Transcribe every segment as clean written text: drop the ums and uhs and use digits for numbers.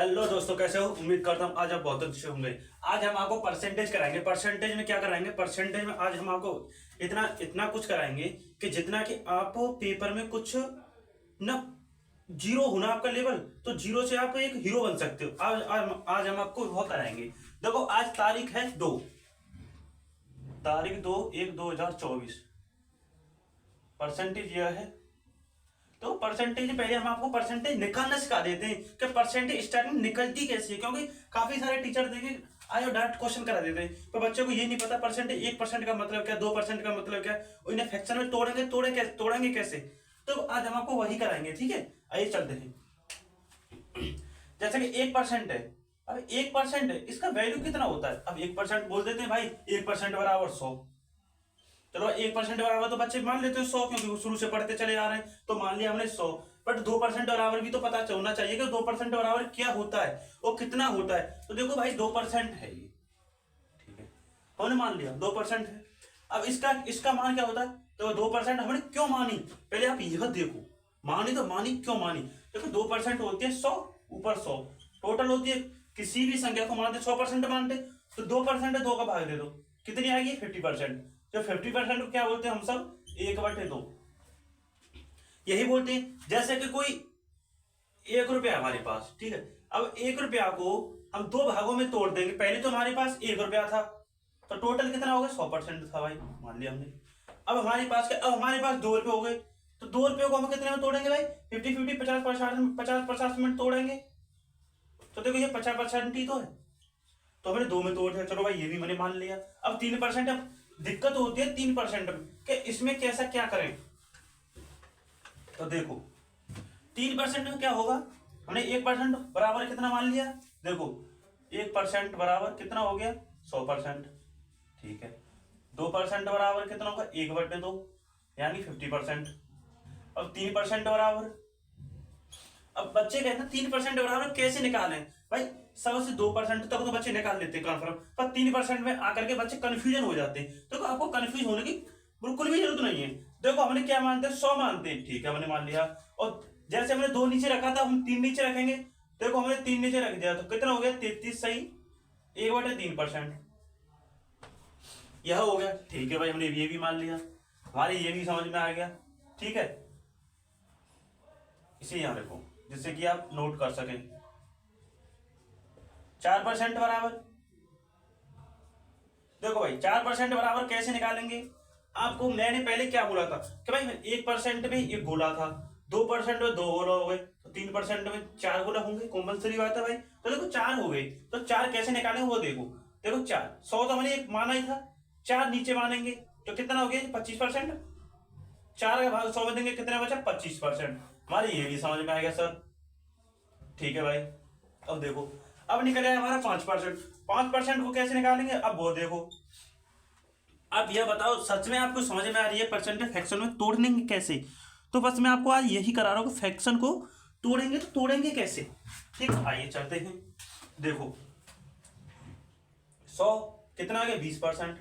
Hello दोस्तों, कैसे हो? उम्मीद करता हूँ आज आप बहुत अच्छे होंगे। आज हम आपको परसेंटेज कराएंगे। परसेंटेज में क्या कराएंगे? परसेंटेज में आज हम आपको इतना इतना कुछ कराएंगे कि जितना कि आप पेपर में कुछ ना जीरो होना आपका लेवल, तो जीरो से आप एक हीरो बन सकते हो। आज हम आपको वह कराएंगे। देखो, आज तारीख है 2, तारीख 2/1/2024। परसेंटेज यह है। तो परसेंटेज पहले हम आपको परसेंटेज निकालना सिखा देते हैं कि परसेंटेज स्टार्टिंग निकलती कैसी है, क्योंकि काफी सारे टीचर देखें आयो डायरेक्ट क्वेश्चन करा देते हैं, पर बच्चों को ये नहीं पता परसेंटेज 1% का मतलब क्या, 2% का मतलब क्या, इन्हें फ्रैक्शन में तोड़ेंगे कैसे। तो आज हम आपको वही कराएंगे, ठीक है। आइए चलते हैं। जैसे कि 1% है। अब 1% है, इसका वैल्यू कितना होता है? अब 1% बोल देते हैं भाई, 1% बराबर 100। चलो 1% बराबर तो बच्चे मान लेते हैं 100, क्योंकि वो शुरू से पढ़ते चले आ रहे हैं, तो मान लिया हमने 100। बट 2% बराबर भी तो पता होना चाहिए कि 2% बराबर क्या होता है, वो कितना होता है। तो देखो भाई 2% है ये, ठीक है, हमने मान लिया 2% है। अब इसका इसका मान क्या होता है? तो 2% हमने क्यों मानी, पहले आप यह देखो। मानी तो मानी, क्यों मानी? देखो 2% होती है 100 ऊपर 100, टोटल होती है। किसी भी संख्या को मानते 100% मानते, तो 2% है, 2 का भाग दे दो, कितनी आएगी? 50%। जो 50% को क्या बोलते हैं हम सब? 1/2। यही बोलते हैं। जैसे कि कोई 1 रुपया हमारे पास, ठीक है। अब 1 रुपया को हम 2 भागों में तोड़ देंगे। पहले तो हमारे पास 1 रुपया था, तो टोटल कितना हो गया? 100% था भाई, मान लिया हमने। अब हमारे पास क्या? अब हमारे पास 2 रुपये हो गए, तो 2 रुपये को हम कितने में तोड़ेंगे भाई? 50-50, 50% में तोड़ेंगे। तो देखो ये 50% ही तो है, तो हमने 2 में तोड़ दिया। चलो भाई ये भी मैंने मान लिया। अब 3%। अब दिक्कत होती है 3% में कि इसमें कैसा क्या करें। तो देखो 3% में क्या होगा, हमने 1% बराबर कितना मान लिया? देखो 1% बराबर कितना हो गया? 100%, ठीक है। 2% बराबर कितना होगा? 1/2, यानी 50%। अब 3% बराबर, अब बच्चे कहते हैं 3% बराबर कैसे निकालें भाई? सबसे 2% तक तो बच्चे निकाल लेते हैं कन्फर्म, पर 3% में आकर के बच्चे कंफ्यूजन हो जाते हैं। तो आपको कंफ्यूज होने की बिल्कुल भी जरूरत नहीं है। देखो हमने क्या मानते हैं? 100 मानते हैं, ठीक है, हमने मान लिया। और जैसे हमने 2 नीचे रखा था, हम 3 नीचे रखेंगे। देखो हमने 3 नीचे रख दिया, तो कितना हो गया? 33 सही 1/3%। यह हो गया, ठीक है भाई, हमने ये भी मान लिया, हमारे ये भी समझ में आ गया, ठीक है। इसे यहां रखो जिससे कि आप नोट कर सकें। 4% बराबर, देखो भाई 4% बराबर कैसे निकालेंगे? आपको मैंने पहले क्या बोला था कि भाई 1% में 1 गोला था, 2% में 2 गोला हो गए, तो 3% में 4 गोला होंगे, कंपल्सरी बात है भाई। तो देखो 4 हो गए, तो 4 कैसे निकालें वो देखो। देखो 4, 100 तो हमने एक माना ही था, 4 नीचे मानेंगे तो कितना हो गया? 25%। 4 का भाग 100 में देंगे, कितना बचा? 25%। हमारे ये भी समझ में आएगा सर, ठीक है भाई। अब देखो, अब निकल आया हमारा 5%। 5% को कैसे निकालेंगे? अब वो देखो, अब यह बताओ सच में आपको समझ में आ रही है परसेंटेज फ्रैक्शन में तोड़ने कैसे? तो बस मैं आपको आज यही करा रहा हूँ कि फ्रैक्शन को तोड़ेंगे, तो तोड़ेंगे कैसे, ठीक है। आइए चलते हैं। देखो 100 कितना आ गया? 20%।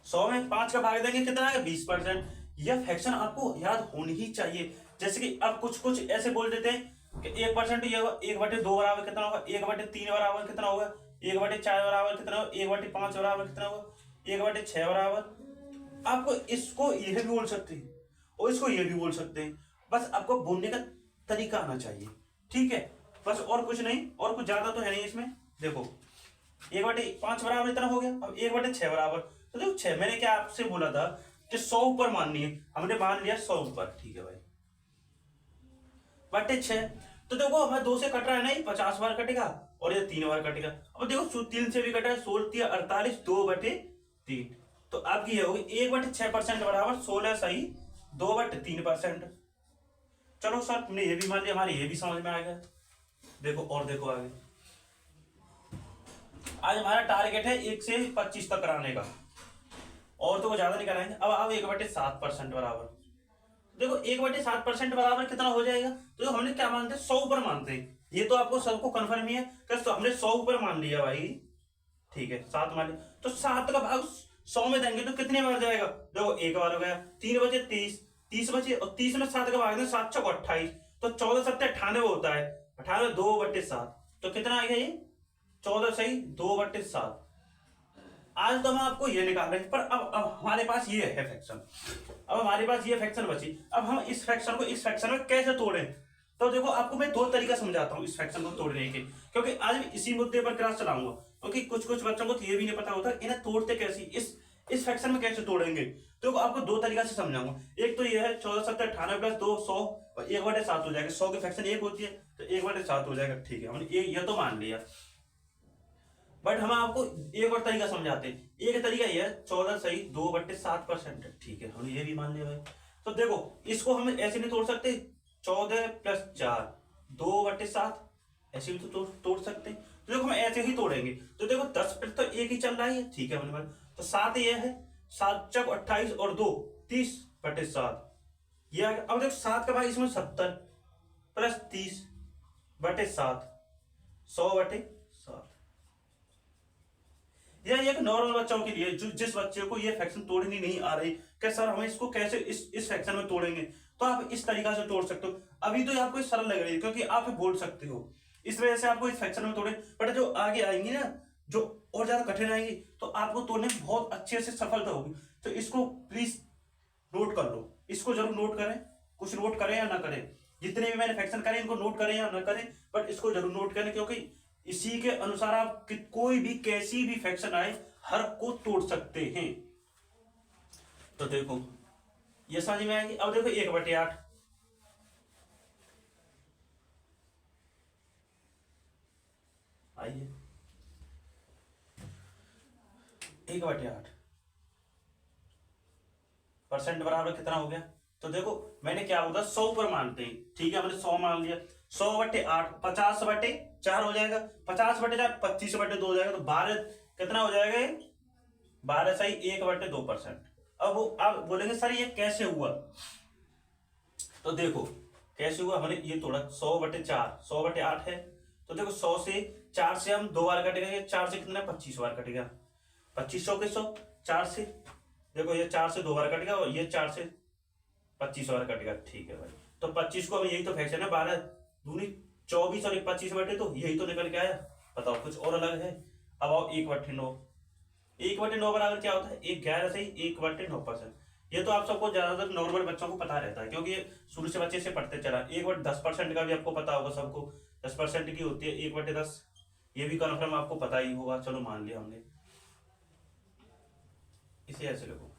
100 में 5 का भाग देंगे, कितना आ गया? 20%। यह फ्रैक्शन आपको याद होनी ही चाहिए। जैसे कि अब कुछ कुछ ऐसे बोल देते हैं कि 1%, ये 1/2 बराबर कितना होगा? 1/3 बराबर कितना होगा? 1/4 बराबर कितना होगा? 1/5 बराबर कितना होगा? 1/6 बराबर। आपको इसको यह भी बोल सकते हैं और इसको यह भी बोल सकते हैं, बस आपको बोलने का तरीका आना चाहिए, ठीक है। बस और कुछ नहीं, और कुछ ज्यादा तो है नहीं इसमें। देखो 1/5 बराबर इतना हो गया। अब 1/6 बराबर, तो देखो 6 मैंने क्या आपसे बोला था कि 100 ऊपर माननी है, हमने मान लिया 100 ऊपर, ठीक है भाई। बटे 6, तो देखो हमें 2 से कट रहा है नहीं, 50 बार कटेगा और ये 3 बार कटेगा। अब देखो 3 से भी कटा है, 16 48, 2/3। तो आपकी ये होगी 1/6% बराबर 16 सही 2/3%। चलो सर तुमने ये भी मान लिया, हमारे ये भी समझ में आ गया। देखो और देखो आगे, आज हमारा टारगेट है 1 से 25 तक कराने का, और तो वो ज्यादा नहीं कराएंगे। अब 1/7% बराबर, देखो 1/7% बराबर कितना हो जाएगा? तो हमने क्या मानते हैं? 100 ऊपर मानते हैं। ये तो आपको सबको कंफर्म ही है कि हमने 100 ऊपर मान लिया भाई, ठीक है। 7 मान लिया, तो 7 का भाग 100 में देंगे तो कितने बार जाएगा? देखो 1 बार हो गया, 3 बचे 30, 30 बचे, और 30 में 7 का भाग दें, 7 चौक 28, तो 14 7 98 होता है। 98 2/7, तो कितना आ गया ये 14 सही 2/7। आज तो हम आपको ये निकाल रहे हैं, पर अब हमारे पास ये है फ्रैक्शन। अब हमारे पास ये फ्रैक्शन बची, अब हम इस फ्रैक्शन को इस फ्रैक्शन में कैसे तोड़ें। तो देखो आपको मैं दो तरीका समझाता हूँ इस फ्रैक्शन को तोड़ने के, क्योंकि आज मैं इसी मुद्दे पर क्लास चलाऊंगा, क्योंकि कुछ कुछ बच्चों को तो ये भी नहीं पता होता इन्हें तोड़ते कैसे, इस फ्रैक्शन में कैसे तोड़ेंगे। तो आपको दो तरीका से समझाऊंगा। एक तो ये है 14 7 98 प्लस 2 100 और 1/7 हो जाएगा। 100 की फ्रैक्शन एक होती है तो 1/7 हो जाएगा, ठीक है हमने ये तो मान लिया। बट हम आपको एक और तरीका समझाते हैं। एक तरीका ये है 14 सही 2/7%, ठीक है हमने ये भी मान लिया भाई। तो देखो इसको हम ऐसे नहीं तोड़ सकते, 14 + 4 2/7, ऐसे भी तो तोड़ सकते हैं। तो देखो हम ऐसे ही तोड़ेंगे। तो देखो 10 पर तो एक ही चल रहा है, ठीक है हमने बोला। तो 7 ये है, 7 चक 28 और 2 30/7 ये आ गया। अब देखो 7 का भाग इसमें 70 + 30/7 100/7। यह एक नॉर्मल बच्चों के लिए जिस बच्चे को ये फ्रैक्शन तोड़नी नहीं आ रही कि सर हमें इसको कैसे इस फ्रैक्शन में तोड़ेंगे, तो आप इस तरीका से तोड़ सकते हो। अभी तो आपको सरल लग रही है क्योंकि आप बोल सकते हो, इस वजह से आपको इस फ्रैक्शन में तोड़े। बट जो आगे आएंगी ना, जो और ज्यादा कठिन आएंगी, तो आपको तोड़ने में बहुत अच्छे से सफलता होगी। तो इसको प्लीज नोट कर लो, इसको जरूर नोट करें, कुछ नोट करें या ना करें, जितने भी मैंने फ्रैक्शन करे इनको नोट करें या ना करें, बट इसको जरूर नोट करें, क्योंकि इसी के अनुसार आप कोई भी कैसी भी फ्रैक्शन आए हर को तोड़ सकते हैं। तो देखो ये समझ में आएगी। अब देखो 1/8, आइए 1/8 परसेंट बराबर कितना हो गया। तो देखो मैंने क्या बोला 100 पर मानते हैं, ठीक है हमने 100 मान लिया। 100/8 50/4 हो जाएगा, 50/4 25/2 हो जाएगा, तो 12 कितना हो जाएगा, 12 सही 1/2%। अब बोलेंगे सर ये कैसे हुआ। तो देखो कैसे हुआ, हमने ये तोड़ा 100/4 100/8 है। तो देखो 100 से 4 से हम 2 बार कटेगा, ये 4 से कितना 25 बार कटेगा, 2500 के 100 4 से, देखो ये 4 से 2 बार कटेगा और ये 4 से 25 बार कटेगा, ठीक है भाई। तो 25 को हम यही तो फ्रैक्शन है, 12 दूनी 24 और 25/2 यही तो निकल के आया। बताओ कुछ और अलग है। अब आओ 1/9, 1/9 बराबर क्या होता है, 11 से 1/9%। ये तो आप सबको ज्यादातर नॉर्मल बच्चों को पता रहता है, क्योंकि ये शुरू से बच्चे से पढ़ते चला। 1/10% का भी आपको पता होगा सबको, 10% की होती है 1/10, ये भी कन्फर्म आपको पता ही होगा। चलो मान लिया हमने, इसे ऐसे लिखो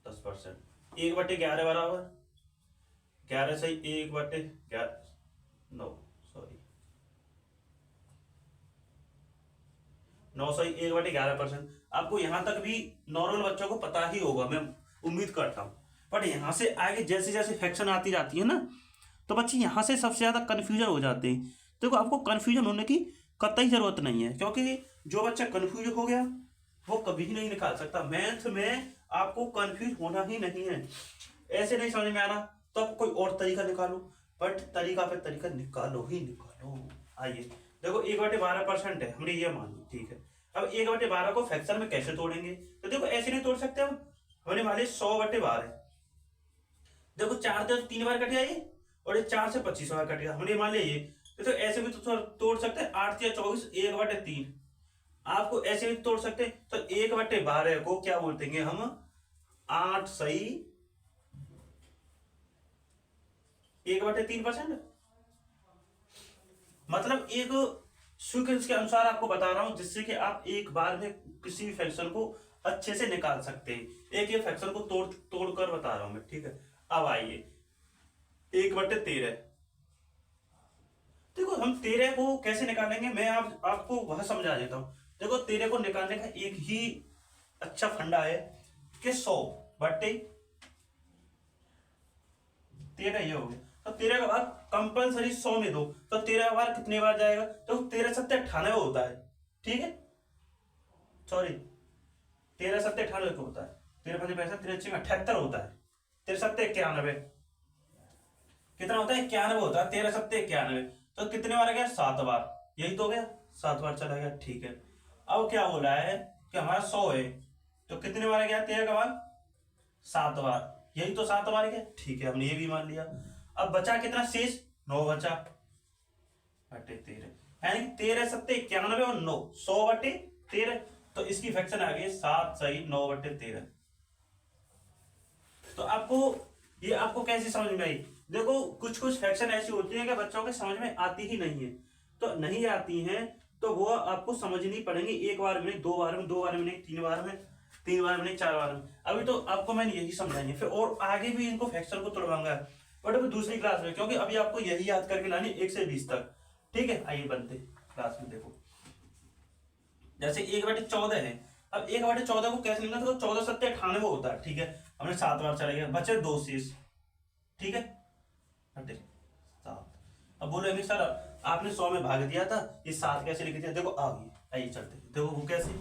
10%, 1/11 बराबर 11 से 1/11 9 सॉरी 9 से 1/11%। आपको यहां तक भी नॉर्मल बच्चों को पता ही होगा, मैं उम्मीद करता हूं। बट यहां से आगे जैसे जैसे फ्रैक्शन आती जाती है ना, तो बच्चे यहां से सबसे ज्यादा कंफ्यूजन हो जाते हैं। देखो आपको कंफ्यूजन होने की कतई जरूरत नहीं है, क्योंकि जो बच्चा कंफ्यूज हो गया वो कभी नहीं निकाल सकता। मैथ में आपको कंफ्यूज होना ही नहीं है। ऐसे नहीं समझ में आ रहा तो आप कोई और तरीका निकालो, बट तरीका पे तरीका निकालो ही निकालो। आइए देखो 1/12% है, हमने ये मान ली, ठीक है। अब 1/12 को फ्रैक्शन में कैसे तोड़ेंगे, तो देखो ऐसे नहीं तोड़ सकते हम। हमने मान लिया 100/12, देखो 4 से 3 बार कटेगा ये, और ये 4 से 25 बार कटेगा, हमने मान लिया ये। तो ऐसे भी तो तोड़ सकते हैं, 8 या 24 1/3, आपको ऐसे भी तोड़ सकते हैं। तो 1/12 को क्या बोलते हैं हम, 8 सही 1/3%। मतलब एक सीक्वेंस के अनुसार आपको बता रहा हूं, जिससे कि आप एक बार में किसी भी फ्रैक्शन को अच्छे से निकाल सकते हैं। एक फ्रैक्शन को तोड़ कर बता रहा हूं मैं, ठीक है। अब आइए 1/13, देखो हम 13 को कैसे निकालेंगे, मैं आपको वह समझा देता हूं। देखो 13 को निकालने का एक ही अच्छा फंडा है कि 100/13 ये हो गया। तो 13 का भाग कंपलसरी 100 में दो, तो 13 बार कितने बार जाएगा, तो 13 सत्ते 98 होता है, ठीक है। सॉरी 13 सत्ते 98 होता है, 13 5 13 78 होता है, 13 सत्ते 91 कितना होता है, 91 होता है, 13 सत्ते 91। तो कितने बार आ गया, 7 बार, यही तो हो गया, 7 बार चला गया, ठीक है। अब क्या बोला है कि हमारा 100 है, तो कितने बार गया 13 का बाद 7 बार, यही तो 7 बार गया, ठीक है हमने ये भी मान लिया। अब बचा कितना शेष, 9 बचा, बटे 13, यानी 13 सत्ते 91 और 9, 100 बटे 13। तो इसकी फ्रैक्शन आ गई 7 सही 9 बटे 13। तो आपको ये आपको कैसे समझ में आई? देखो कुछ कुछ फ्रैक्शन ऐसी होती है कि बच्चों के समझ में आती ही नहीं है। तो नहीं आती हैं तो वो आपको समझनी पड़ेंगी, एक बार में नहीं, दो बार में, दो बार में नहीं, तीन बार में, तीन बार में नहीं, चार बार में। अभी तो आपको मैंने यही समझाई है, फिर और आगे भी इनको फ्रैक्शन को तोड़वाऊंगा बट अभी दूसरी क्लास में, क्योंकि अभी आपको यही याद करके लानी 1 से 20 तक। ठीक है, आइए बनते क्लास में। देखो जैसे 1/14 है, अब 1/14 को कैसे लिखना? तो 14 सत्ते 98 होता है। ठीक है, हमने 7 बार चला गया, बचे 2 शेष। ठीक है, बटे 7। अब बोलेंगे सर आपने 100 में भाग दिया था, ये 7 कैसे लिख दिया? देखो आ गई, आइए चलते हैं। देखो वो कैसे,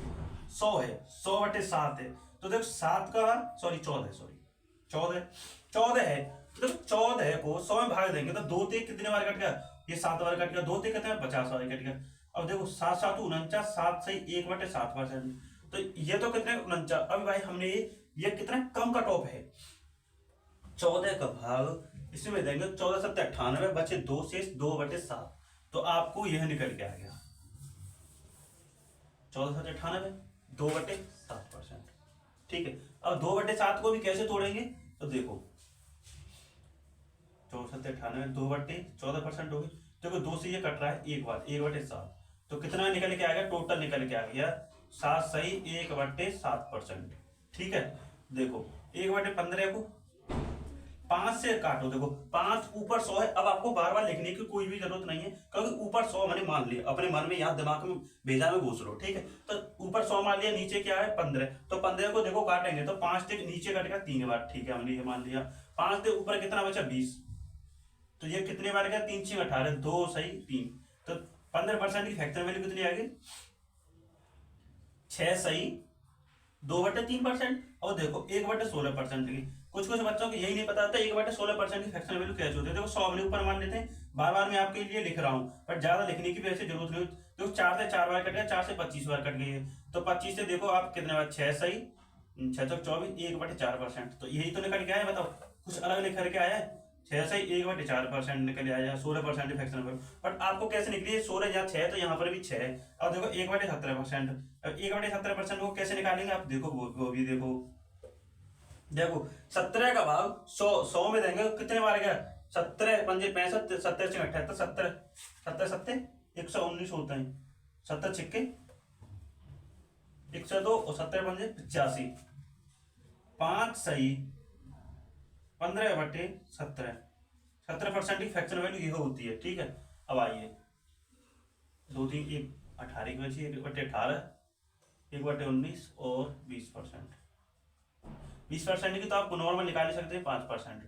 100 है, 100 बटे 7 है, तो देखो 7 का सॉरी 14 सॉरी 14 है, तो देखो 14 को 100 में भाग देंगे तो 2 ते कितने बार कट गया? ये 7 बार कट गया, 2 ते कितने? 50 बार कट गया। अब देखो 7 7 49, 7 सही 1/7%। तो ये तो कितने 49। अब भाई हमने ये कितना कम कट ऑफ है, 14 का भाग इसमें देंगे, 14 सत्ते 98, बचे 2 शेष 2/7। तो आपको यह निकल के आ गया 14 सत्ते 98, 2/7%। ठीक है, अब 2/7 को भी कैसे तोड़ेंगे? तो देखो 14 सत्ते 98, 2/14% हो गई। देखो 2 से ये कट रहा है एक बार, 1/7, तो कितना निकल के आ गया? टोटल निकल के आ गया 7 सही 1/7%। ठीक है, देखो 1/15 को 5 से काटो, देखो 5 ऊपर 100 है। अब आपको बार बार लिखने की कोई भी जरूरत नहीं है, क्योंकि ऊपर 100 मैंने मान लिया, अपने मन में यहाँ दिमाग में भेजा में घुस लो। ठीक है, तो ऊपर 100 मान लिया, नीचे क्या है 15, तो 15 को देखो काटेंगे तो 5 से नीचे कटेगा 3 बार। ठीक है, हमने ये मान लिया। 5 से ऊपर कितना बचा? 20, तो ये कितने बार गया? 3 6 18, 2 सही 3, तो 15% की फैक्टर वैल्यू कितनी आ गई? 6 सही 2/3%। और देखो 1/16% की, कुछ कुछ बच्चों को यही नहीं पता होता 1/16% की फ्रैक्शन वैल्यू कैसे होती है। देखो 100 हमने ऊपर मान लेते हैं, बार बार मैं आपके लिए लिख रहा हूँ, बट ज्यादा लिखने की भी ऐसे जरूरत नहीं। देखो 4 से 4 बार कट गया, 4 से 25 बार कट गई है, तो 25 से देखो आप कितने बार? 6 सही 6 चौक 24, 1/4%। तो यही तो निकल के आया, बताओ कुछ अलग लिख करके आया है? 6 सही 1/4% निकल आया, 16% फ्रैक्शन वैल्यू। बट आपको कैसे निकली? 16 यहाँ 6, तो यहाँ पर भी 6 है। अब देखो 1/17%, अब 1/17% को कैसे निकालेंगे आप? देखो वो भी देखो, देखो 17 का भाग 100 में देंगे तो कितने बार गया? 17 पंजे 65, 70 से 78, 70 70 सत्ते 119 होते हैं, 70 छिक्के 102 और 70 पंजे 85, 5 सही 15/17, 17% की फ्रैक्शन वैल्यू ये होती है। ठीक है, अब आइए 2 3 1 18 की बची, 1/18, 1/19 और 20%। 20% की तो आप नॉर्मल निकाल सकते हैं 5%।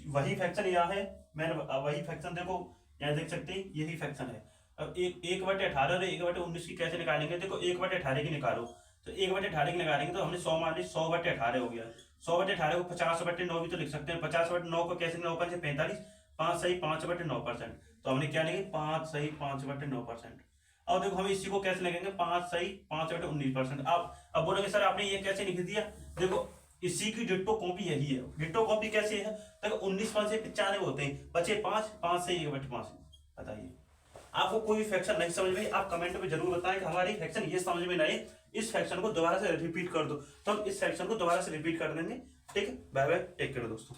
वही फ्रैक्शन यहाँ है, मैंने वही फ्रैक्शन देखो यहाँ देख सकते हैं, यही फ्रैक्शन है। अब 1/18 और 1/19 की कैसे निकालेंगे? देखो 1/18 की निकालो, तो 1/18 की निकालेंगे तो हमने 100 मान ली, 100/18 हो गया। 100/18 को 50/9 भी तो लिख सकते हैं। 50/9 को कैसे? 9 5 45, 5 सही 5/9%। तो हमने क्या लिखे? 5 सही 5/9%। अब देखो हम इसी को कैसे लिखेंगे? 5 सही 5/19%। अब बोलेंगे सर आपने ये कैसे लिख दिया? देखो इसी की डिट्टो कॉपी यही है। डिट्टो कॉपी कैसे है? देखो 19 5 से 95 होते हैं, बचे 5, 5 से 1/5। बताइए आपको कोई भी फ्रैक्शन नहीं समझ में? आप कमेंट में जरूर बताएं कि हमारी फ्रैक्शन ये समझ में नहीं, इस फ्रैक्शन को दोबारा से रिपीट कर दो, तो हम इस फ्रैक्शन को दोबारा से रिपीट कर देंगे। ठीक है, बाय बाय, टेक केयर दोस्तों।